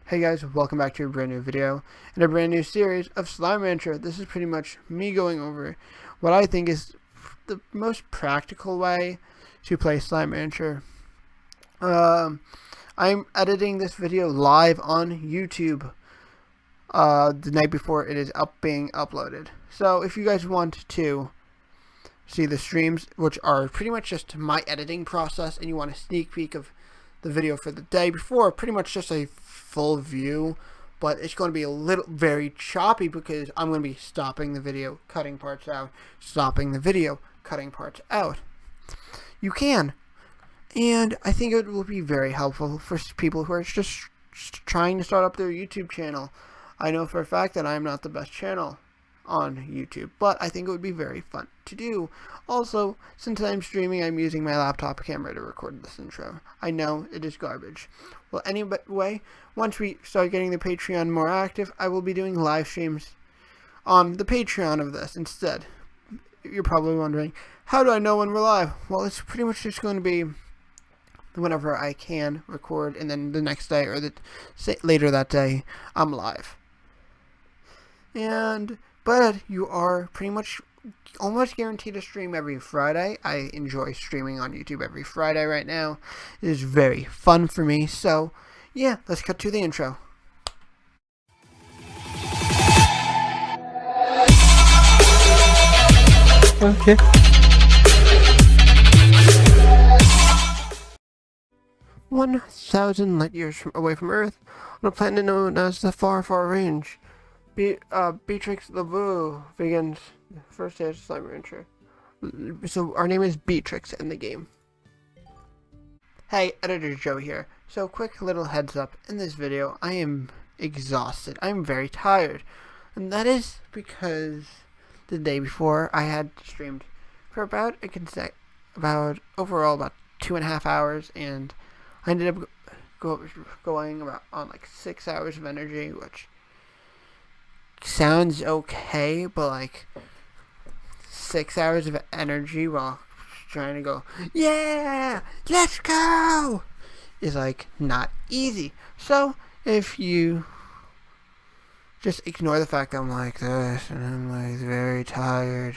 Hey guys, welcome back to a brand new video and a brand new series of Slime Rancher. This is pretty much me going over what I think is the most practical way to play Slime Rancher. I'm editing this video live on YouTube the night before it is being uploaded. So if you guys want to see the streams, which are pretty much just my editing process, and you want a sneak peek of the video for the day before, pretty much just a full view, but it's going to be a little very choppy because I'm going to be stopping the video, cutting parts out, stopping the video, cutting parts out. You can, and I think it will be very helpful for people who are just trying to start up their YouTube channel. I know for a fact that I'm not the best channel on YouTube, but I think it would be very fun to do. Also, since I'm streaming, I'm using my laptop camera to record this intro. I know it is garbage. Well, anyway, once we start getting the Patreon more active, I will be doing live streams on the Patreon of this instead. You're probably wondering, how do I know when we're live? Well, it's pretty much just going to be whenever I can record, and then the next day or later that day, I'm live. But you are pretty much almost guaranteed to stream every Friday. I enjoy streaming on YouTube every Friday right now. It is very fun for me. So, yeah, let's cut to the intro. Okay. 1,000 light years away from Earth, on a planet known as the Far Far Range, Beatrix LeBeau begins the first day of Slime Rancher. So our name is Beatrix in the game. Hey, Editor Joe here. So quick little heads up, in this video I am exhausted. I'm very tired. And that is because the day before I had streamed for about overall about 2.5 hours, and I ended up going on like 6 hours of energy, which sounds okay, but like 6 hours of energy while trying to go, yeah, let's go, is like not easy. So if you just ignore the fact that I'm like this and I'm like very tired,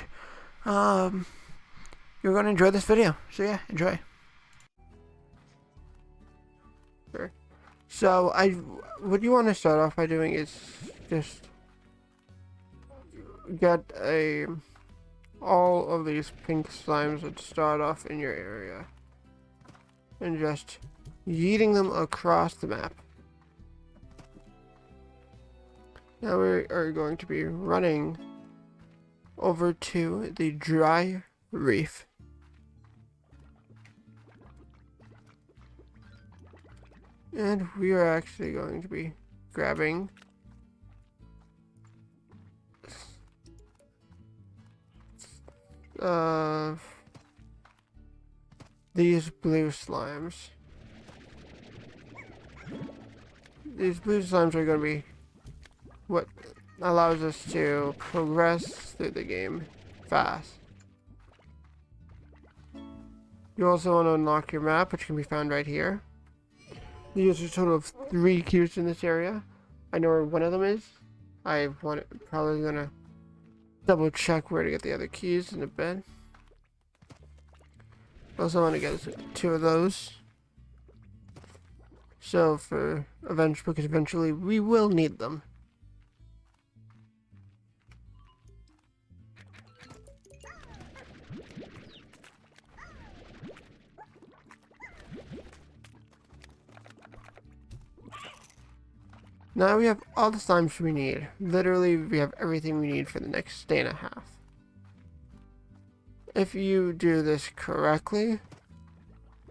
you're gonna enjoy this video. So yeah, enjoy. Sure. So what you want to start off by doing is just get all of these pink slimes that start off in your area and just yeeting them across the map. Now we are going to be running over to the dry reef. And we are actually going to be grabbing these blue slimes. These blue slimes are going to be what allows us to progress through the game fast. You also want to unlock your map, which can be found right here. There's a total of 3 cubes in this area. I know where one of them is. Probably gonna double check where to get the other keys in a bit. Also want to get 2 of those. So because eventually we will need them. Now we have all the slimes we need. Literally, we have everything we need for the next day and a half. If you do this correctly,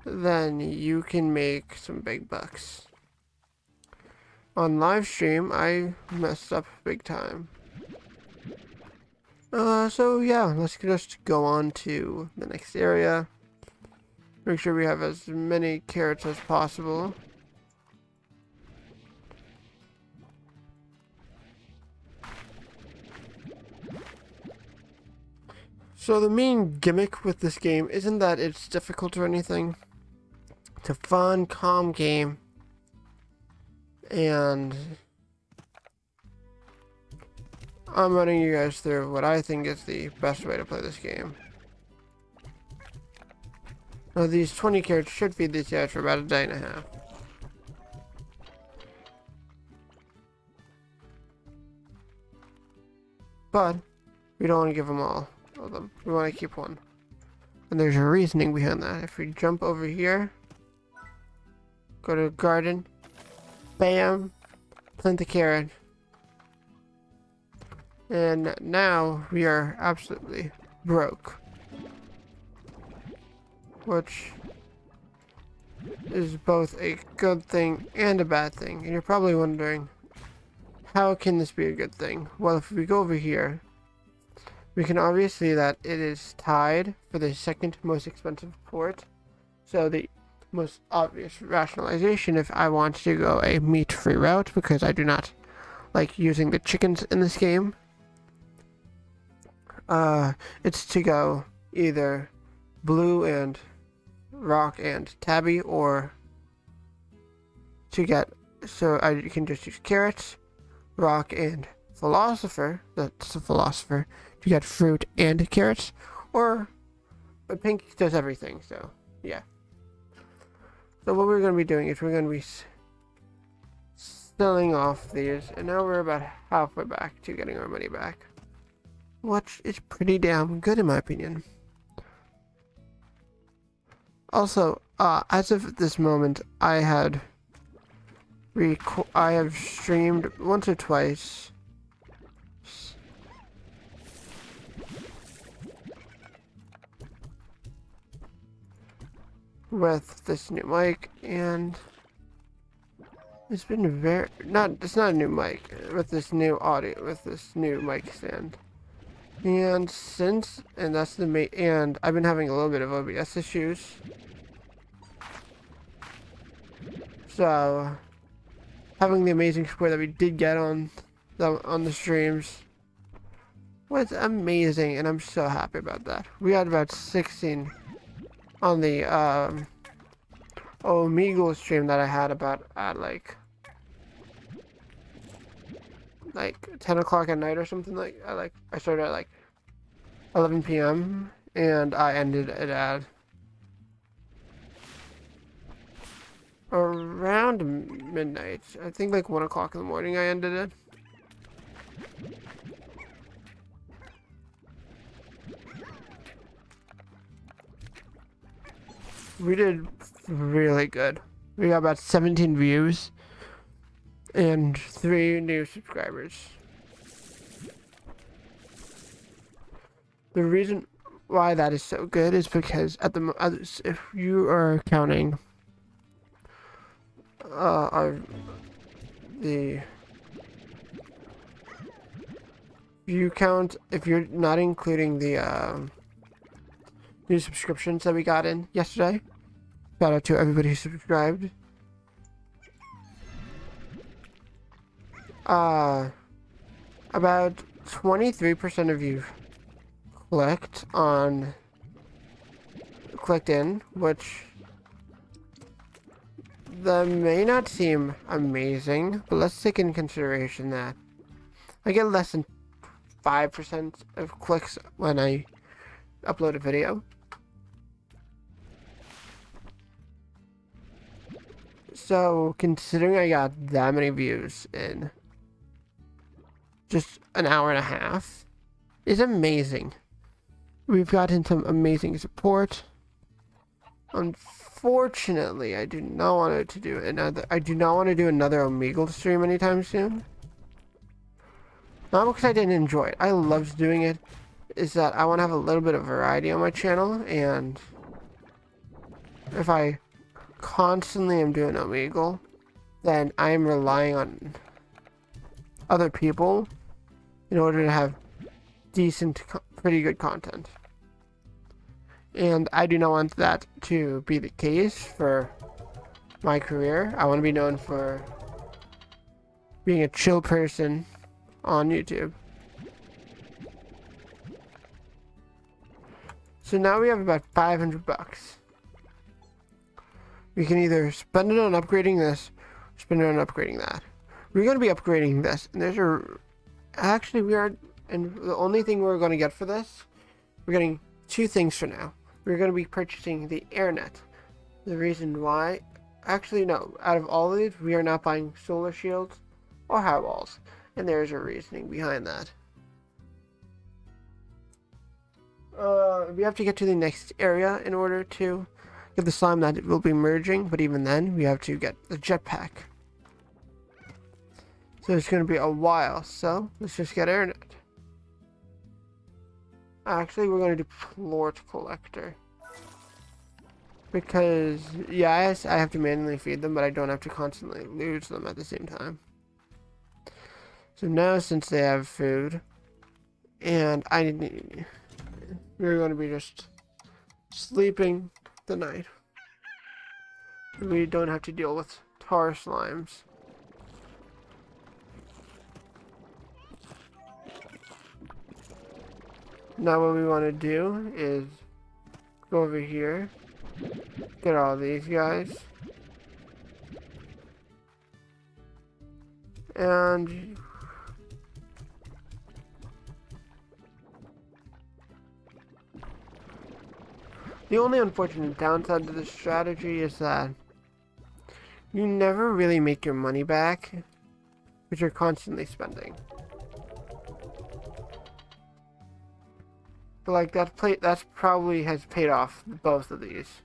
then you can make some big bucks. On live stream, I messed up big time. So yeah, let's just go on to the next area. Make sure we have as many carrots as possible. So the main gimmick with this game isn't that it's difficult or anything. It's a fun, calm game. And I'm running you guys through what I think is the best way to play this game. Now these 20 carrots should feed these guys for about a day and a half. But we don't want to give them all of them. We want to keep one. And there's a reasoning behind that. If we jump over here, go to garden, bam, plant the carrot. And now we are absolutely broke. Which is both a good thing and a bad thing. And you're probably wondering, how can this be a good thing? Well, if we go over here, we can obviously see that it is tied for the second most expensive port. So the most obvious rationalization, if I want to go a meat-free route, because I do not like using the chickens in this game, it's to go either blue and rock and tabby, or to get, so I can just use carrots, rock, and philosopher, that's a philosopher, to get fruit and carrots, but pink does everything, so yeah. So what we're going to be doing is we're going to be selling off these, and now we're about halfway back to getting our money back, which is pretty damn good in my opinion. Also, as of this moment, I have streamed once or twice with this new mic, and it's been it's not a new mic, with this new audio, with this new mic stand. And and I've been having a little bit of OBS issues. So, having the amazing support that we did get on the streams was amazing, and I'm so happy about that. We had about 16 on the Omegle stream that I had about at like 10 o'clock at night or something. I started at like 11 p.m. and I ended it at around midnight. I think like 1 o'clock in the morning I ended it. We did really good. We got about 17 views and 3 new subscribers. The reason why that is so good is because if you are counting if you're not including the new subscriptions that we got in yesterday, shout out to everybody who subscribed. About 23% of you clicked in, which that may not seem amazing, but let's take into consideration that I get less than 5% of clicks when I upload a video. So, considering I got that many views in just an hour and a half, is amazing. We've gotten some amazing support. Unfortunately, I do not want to do another Omegle stream anytime soon. Not because I didn't enjoy it. I loved doing it. Is that I want to have a little bit of variety on my channel, and if I constantly am doing Omegle, then I am relying on other people in order to have decent, pretty good content. And I do not want that to be the case for my career. I want to be known for being a chill person on YouTube. So now we have about 500 bucks. We can either spend it on upgrading this, spending on upgrading that. We're going to be upgrading this, and there's a... Actually, we are... And the only thing we're going to get for this, we're getting two things for now. We're going to be purchasing the AirNet. The reason why... Actually, no. Out of all of these, we are not buying solar shields or high walls. And there's a reasoning behind that. We have to get to the next area in order to get the slime that it will be merging. But even then, we have to get the jetpack. So it's going to be a while. So let's just get AirNet. Actually, we're going to do Plort Collector. Because, yes, I have to manually feed them, but I don't have to constantly lose them at the same time. So now, since they have food, and we're going to be just sleeping the night. We don't have to deal with tar slimes. Now what we want to do is go over here, get all these guys, and the only unfortunate downside to this strategy is that you never really make your money back, but you're constantly spending. But like that's probably has paid off both of these.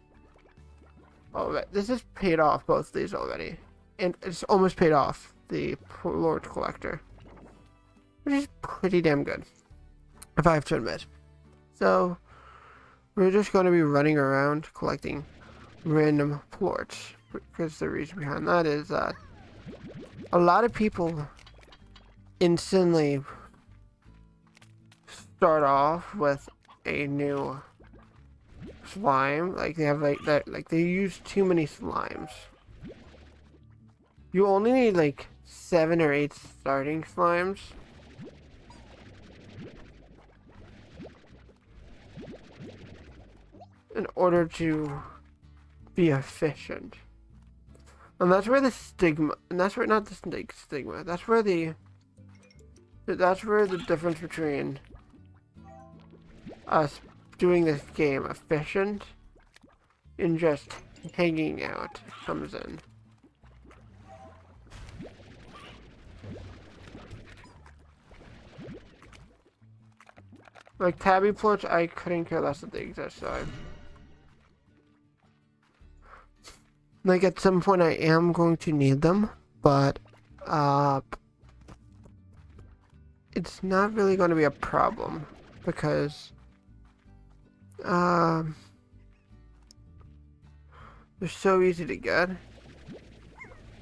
Oh, this has paid off both of these already, and it's almost paid off the Plort Collector, which is pretty damn good, if I have to admit. So we're just going to be running around collecting random plorts, because the reason behind that is that a lot of people instantly start off with a new slime. Like they have like they use too many slimes. You only need like 7 or 8 starting slimes. In order to be efficient. And that's where the stigma, and that's where, not the stigma, that's where the difference between us doing this game efficient and just hanging out comes in. Like tabby plorts, I couldn't care less that they exist, so like at some point I am going to need them, but it's not really going to be a problem because they're so easy to get.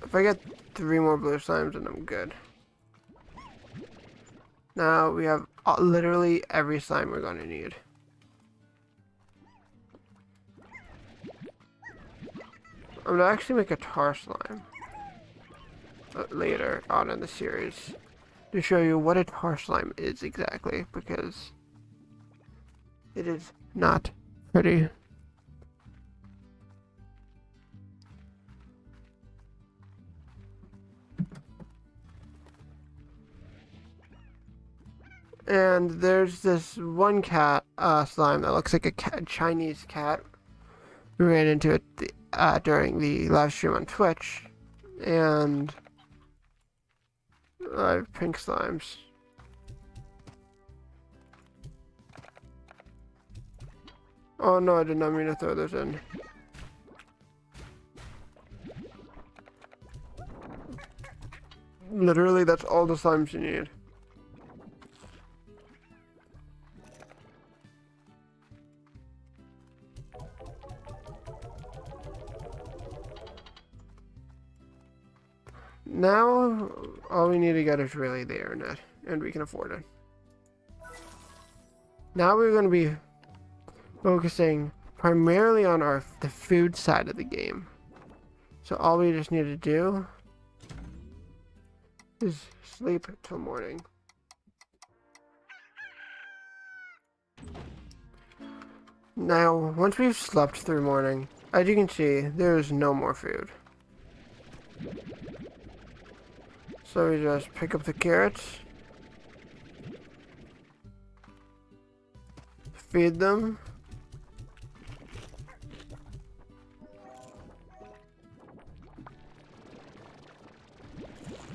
If I get 3 more blue slimes, then I'm good. Now we have literally every slime we're going to need. I'm going to actually make a tar slime later on in the series to show you what a tar slime is exactly, because it is not pretty. And there's this one cat slime that looks like a Chinese cat. We ran into it during the live stream on Twitch, and I have pink slimes. Oh no, I did not mean to throw those in. Literally, that's all the slimes you need. Now, all we need to get is really the AirNet, and we can afford it. Now we're going to be focusing primarily on the food side of the game. So all we just need to do is sleep till morning. Now, once we've slept through morning, as you can see, there is no more food. So we just pick up the carrots, feed them,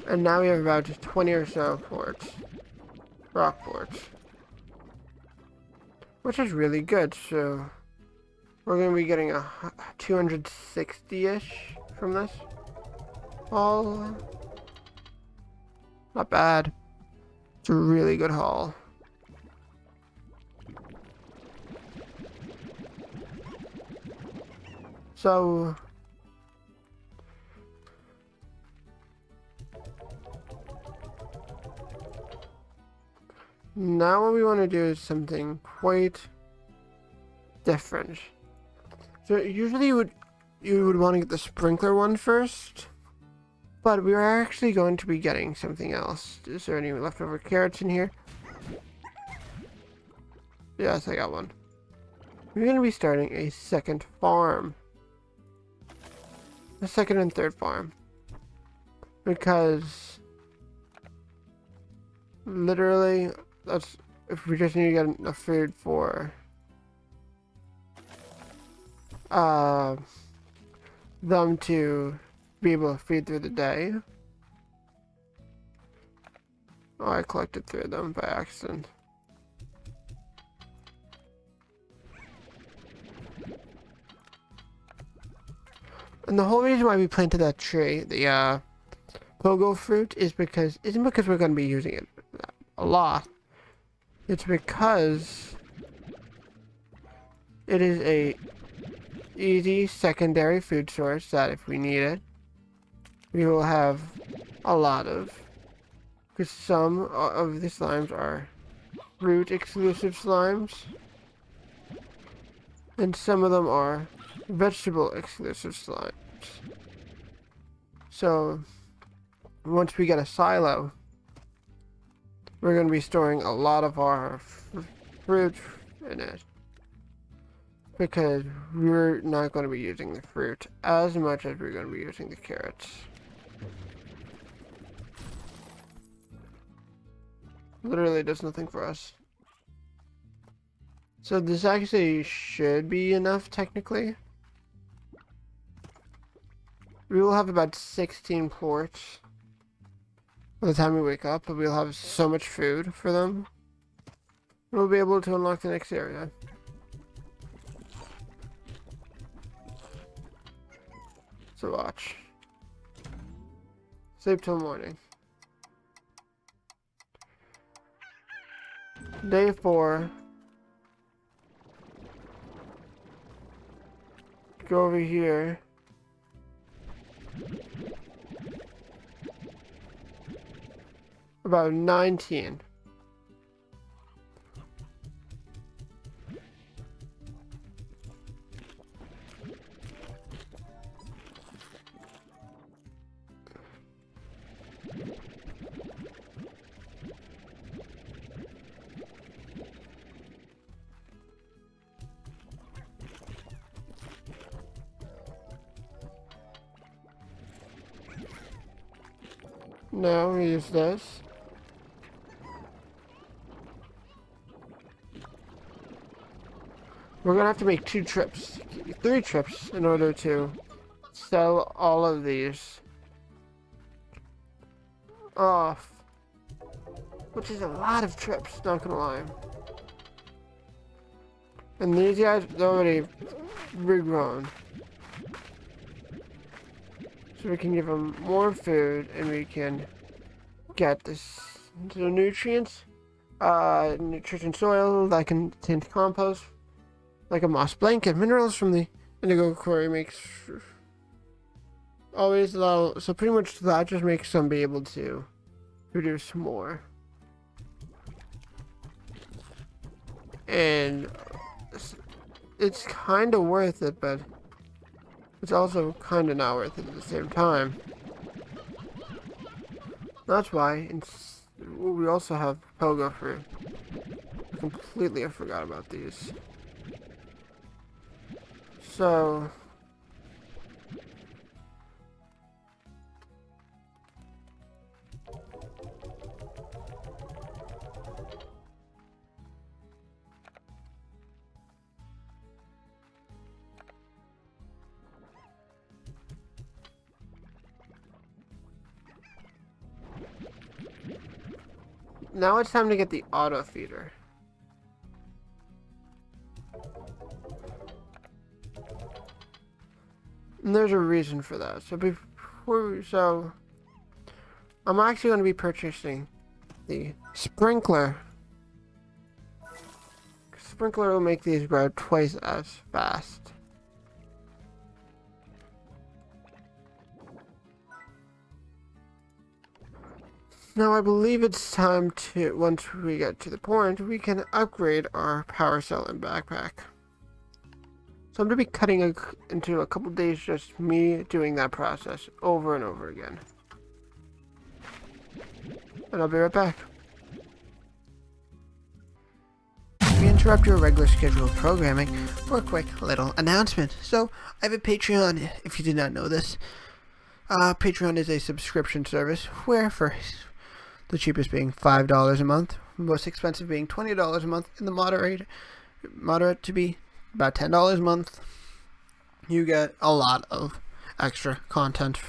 and now we have about 20 or so ports, rock ports, which is really good. So we're going to be getting a 260-ish from this. All not bad. It's a really good haul. So now what we want to do is something quite different. So usually you would want to get the sprinkler one first, but we are actually going to be getting something else. Is there any leftover carrots in here? Yes, I got one. We're going to be starting a second farm. A second and third farm. Because literally, that's if we just need to get enough food for them to be able to feed through the day. Oh, I collected 3 of them by accident. And the whole reason why we planted that tree, the pogo fruit, isn't because we're going to be using it a lot. It's because it is a easy secondary food source that if we need it, we will have a lot of. Because some of the slimes are fruit exclusive slimes, and some of them are vegetable exclusive slimes. So once we get a silo, we're going to be storing a lot of our fruit in it, because we're not going to be using the fruit as much as we're going to be using the carrots. Literally does nothing for us. So this actually should be enough technically. We will have about 16 ports by the time we wake up, but we'll have so much food for them. We'll be able to unlock the next area. So watch. Sleep till morning. Day 4. Go over here. About 19. Now we use this. We're gonna have to make 3 trips in order to sell all of these off, which is a lot of trips, not gonna lie. And these guys are already regrown, so we can give them more food and we can get the nutrients, nutrition soil that contains compost, like a moss blanket, minerals from the indigo quarry makes always allow. So pretty much that just makes them be able to produce more. And it's kind of worth it, but it's also kind of not worth it at the same time. That's why we also have pogo fruit. I forgot about these. So now it's time to get the auto feeder. And there's a reason for that. So I'm actually going to be purchasing the sprinkler. Sprinkler will make these grow twice as fast. Now I believe it's time to, once we get to the point, we can upgrade our power cell and backpack. So I'm going to be cutting into a couple days just me doing that process over and over again. And I'll be right back. We interrupt your regular scheduled programming for a quick little announcement. So I have a Patreon, if you did not know this. Patreon is a subscription service where for the cheapest being $5 a month, most expensive being $20 a month, and the moderate to be about $10 a month, you get a lot of extra content.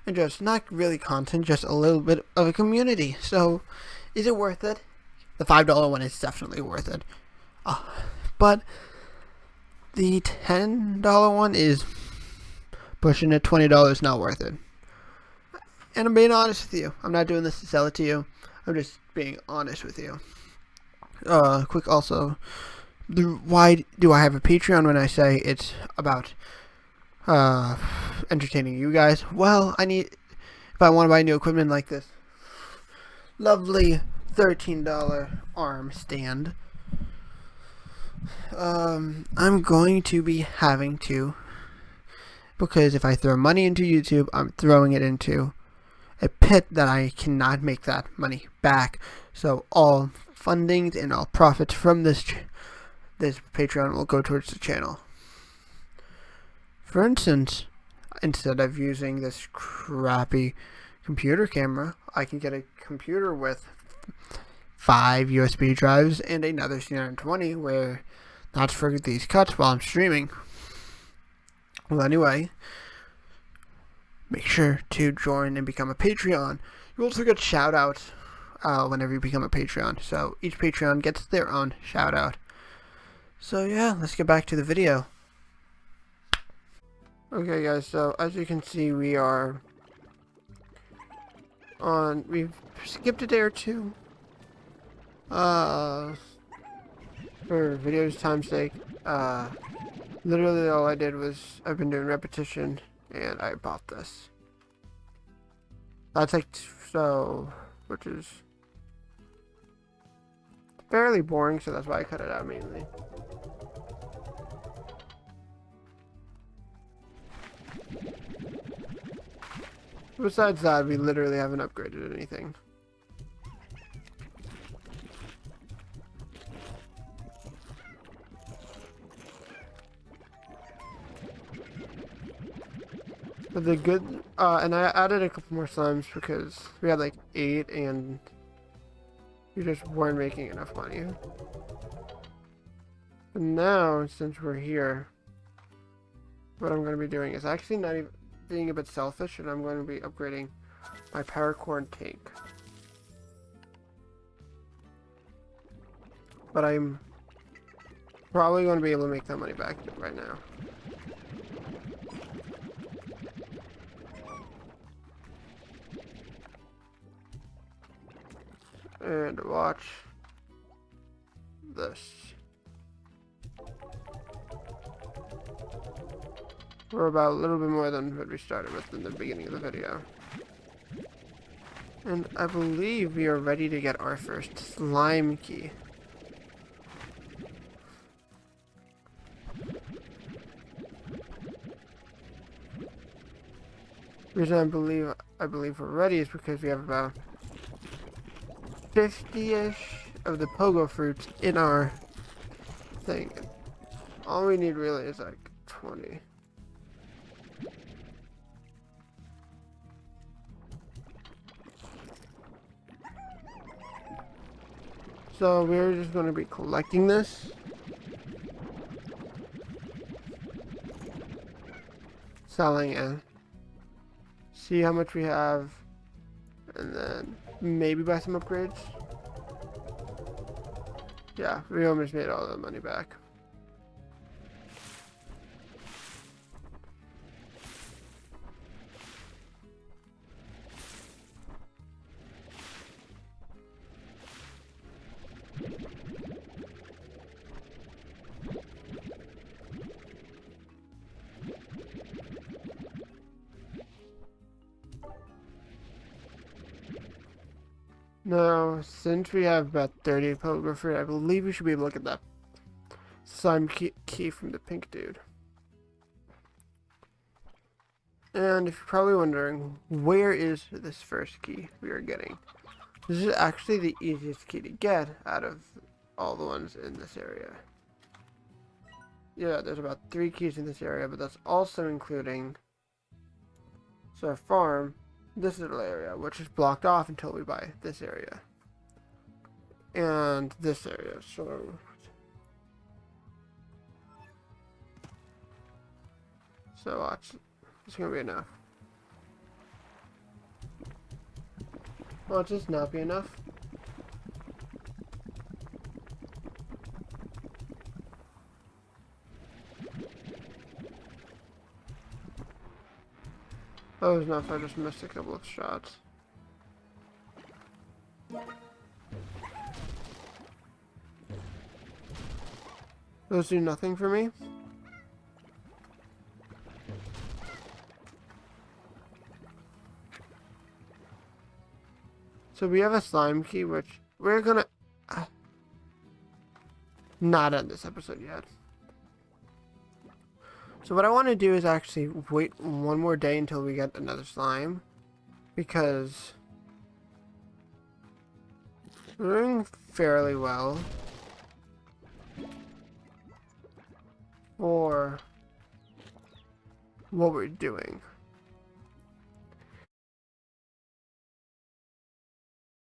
And just not really content, just a little bit of a community. So, is it worth it? The $5 one is definitely worth it. But the $10 one is pushing it. $20 not worth it. And I'm being honest with you. I'm not doing this to sell it to you. I'm just being honest with you. Quick also, why do I have a Patreon when I say it's about entertaining you guys? Well, if I want to buy new equipment like this lovely $13 arm stand, I'm going to be having to, because if I throw money into YouTube, I'm throwing it into a pit that I cannot make that money back. So all fundings and all profits from this Patreon will go towards the channel. For instance, instead of using this crappy computer camera, I can get a computer with 5 USB drives and another C920 where that's for these cuts while I'm streaming. Well, anyway, make sure to join and become a Patreon. You also get shout outs whenever you become a Patreon. So each Patreon gets their own shout out. So yeah, let's get back to the video. Okay guys, so as you can see, we've skipped a day or two. For video's time's sake. Literally all I did was, I've been doing repetition, and I bought this. That's which is fairly boring, so that's why I cut it out mainly. Besides that, we literally haven't upgraded anything. But the good, and I added a couple more slimes because we had like 8 and we just weren't making enough money. But now, since we're here, what I'm going to be doing is actually not even being a bit selfish, and I'm going to be upgrading my paracorn tank. But I'm probably going to be able to make that money back right now. And watch this. We're about a little bit more than what we started with in the beginning of the video. And I believe we are ready to get our first slime key. The reason I believe we're ready is because we have about 50-ish of the pogo fruits in our thing. All we need really is like 20. So we're just going to be collecting this. Selling and see how much we have, and then maybe buy some upgrades. Yeah, we almost made all the money back. Now, since we have about 30 Pokemon free, I believe we should be able to get that slime key from the pink dude. And if you're probably wondering, where is this first key we are getting? This is actually the easiest key to get out of all the ones in this area. Yeah, there's about 3 keys in this area, but that's also including our farm, this little area, which is blocked off until we buy this area. And this area, so watch. It's gonna be enough. Will it just not be enough? Oh, it's not if I just missed a couple of shots. Those do nothing for me? So we have a slime key, which we're gonna not end this episode yet. So what I want to do is actually wait one more day until we get another slime, because we're doing fairly well for what we're doing.